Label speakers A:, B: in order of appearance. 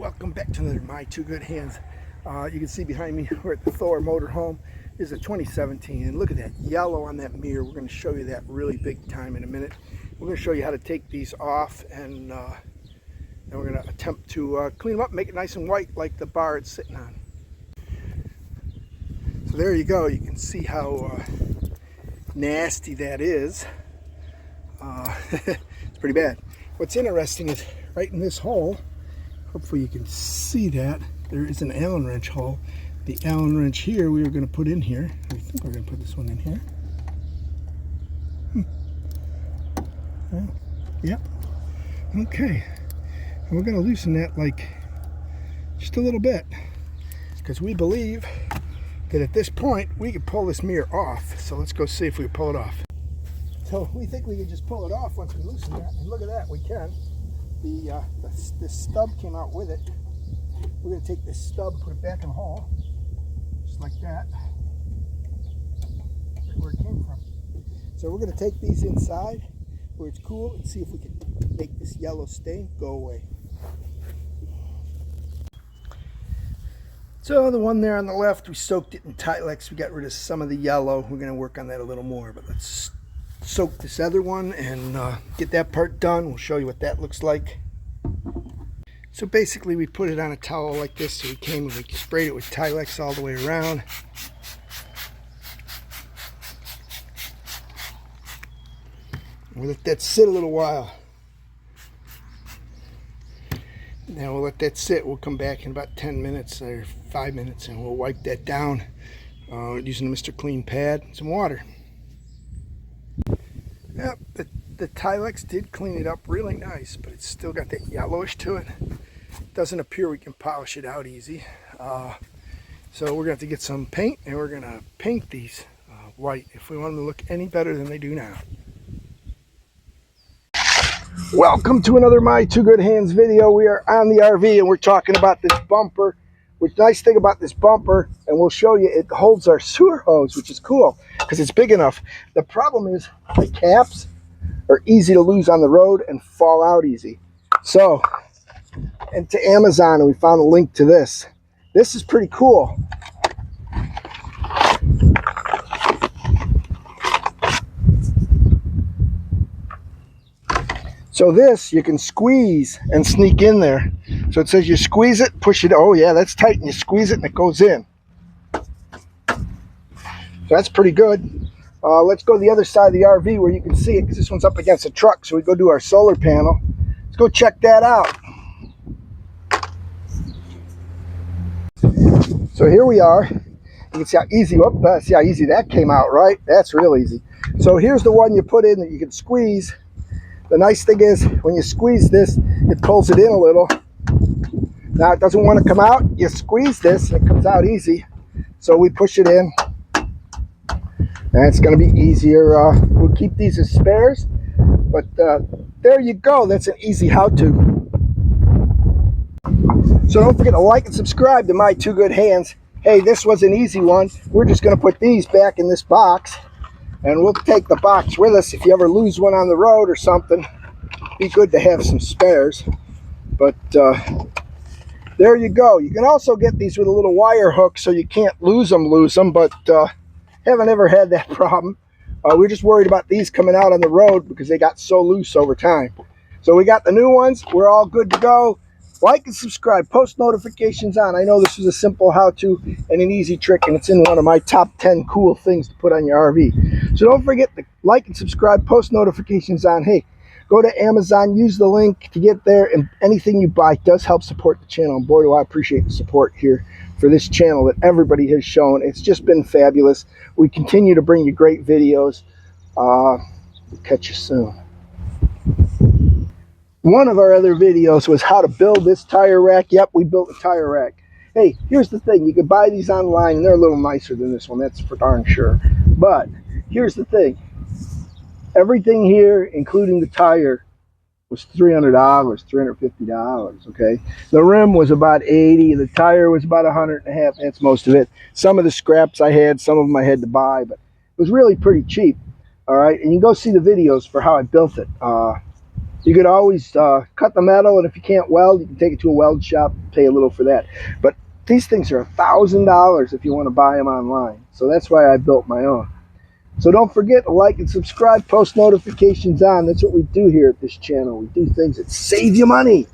A: Welcome back to another My Two Good Hands. You can see behind me we're at the Thor motorhome. This is a 2017 and look at that yellow on that mirror. We're going to show you that really big time in a minute. We're going to show you how to take these off and then we're going to attempt to clean them up, make it nice and white like the bar it's sitting on. So there you go. You can see how nasty that is. It's pretty bad. What's interesting is right in this hole, hopefully you can see that, there is an Allen wrench hole. The Allen wrench here we are going to put in here. I think we're going to put this one in here. Yep. Okay. And we're going to loosen that like just a little bit because we believe that at this point we can pull this mirror off. So let's go see if we can pull it off. So we think we can just pull it off once we loosen that. And look at that, we can. This stub came out with it. We're going to take this stub, put it back in the hole, just like that, right where it came from. So we're going to take these inside where it's cool and see if we can make this yellow stain go away. So the one there on the left, we soaked it in Tilex. We got rid of some of the yellow. We're going to work on that a little more, but let's soak this other one and get that part done. We'll show you what that looks like. So basically we put it on a towel like this. So we came and we sprayed it with Tilex all the way around. We'll let that sit a little while. Now we'll let that sit. We'll come back in about 10 minutes or 5 minutes and we'll wipe that down using a Mr. Clean pad and some water. Yep, the Tilex did clean it up really nice, but it's still got that yellowish to it. Doesn't appear we can polish it out easy. So we're going to have to get some paint and we're going to paint these white if we want them to look any better than they do now. Welcome to another My Two Good Hands video. We are on the RV and we're talking about this bumper. Which nice thing about this bumper, and we'll show you, it holds our sewer hose, which is cool because it's big enough. The problem is the caps are easy to lose on the road and fall out easy. So, and to Amazon, we found a link to this. This is pretty cool. So this you can squeeze and sneak in there. So it says you squeeze it, push it. Oh yeah, that's tight. And you squeeze it and it goes in. So that's pretty good. Let's go to the other side of the RV where you can see it because this one's up against a truck. So we go do our solar panel. Let's go check that out. So here we are. You can see how easy, see how easy that came out, right? That's real easy. So here's the one you put in that you can squeeze. The nice thing is when you squeeze this, it pulls it in a little. Now it doesn't want to come out. You squeeze this and it comes out easy. So we push it in. And it's going to be easier. We'll keep these as spares. But there you go. That's an easy how-to. So don't forget to like and subscribe to My Two Good Hands. Hey, this was an easy one. We're just going to put these back in this box. And we'll take the box with us if you ever lose one on the road or something. Be good to have some spares. But there you go. You can also get these with a little wire hook so you can't lose them. But haven't ever had that problem. We're just worried about these coming out on the road because they got so loose over time. So we got the new ones. We're all good to go. Like and subscribe. Post notifications on. I know this is a simple how-to and an easy trick, and it's in one of my top 10 cool things to put on your RV. So don't forget to like and subscribe. Post notifications on. Hey, go to Amazon. Use the link to get there, and anything you buy does help support the channel. And boy, do I appreciate the support here for this channel that everybody has shown. It's just been fabulous. We continue to bring you great videos. We'll catch you soon. One of our other videos was how to build this tire rack. Yep, we built a tire rack. Hey, here's the thing. You can buy these online, and they're a little nicer than this one. That's for darn sure. But here's the thing. Everything here, including the tire, was $300, $350, okay? The rim was about $80. The tire was about $150. That's most of it. Some of the scraps I had, some of them I had to buy, but it was really pretty cheap, all right? And you can go see the videos for how I built it. You could always cut the metal, and if you can't weld, you can take it to a weld shop, pay a little for that. But these things are $1,000 if you want to buy them online. So that's why I built my own. So don't forget to like and subscribe, post notifications on. That's what we do here at this channel. We do things that save you money.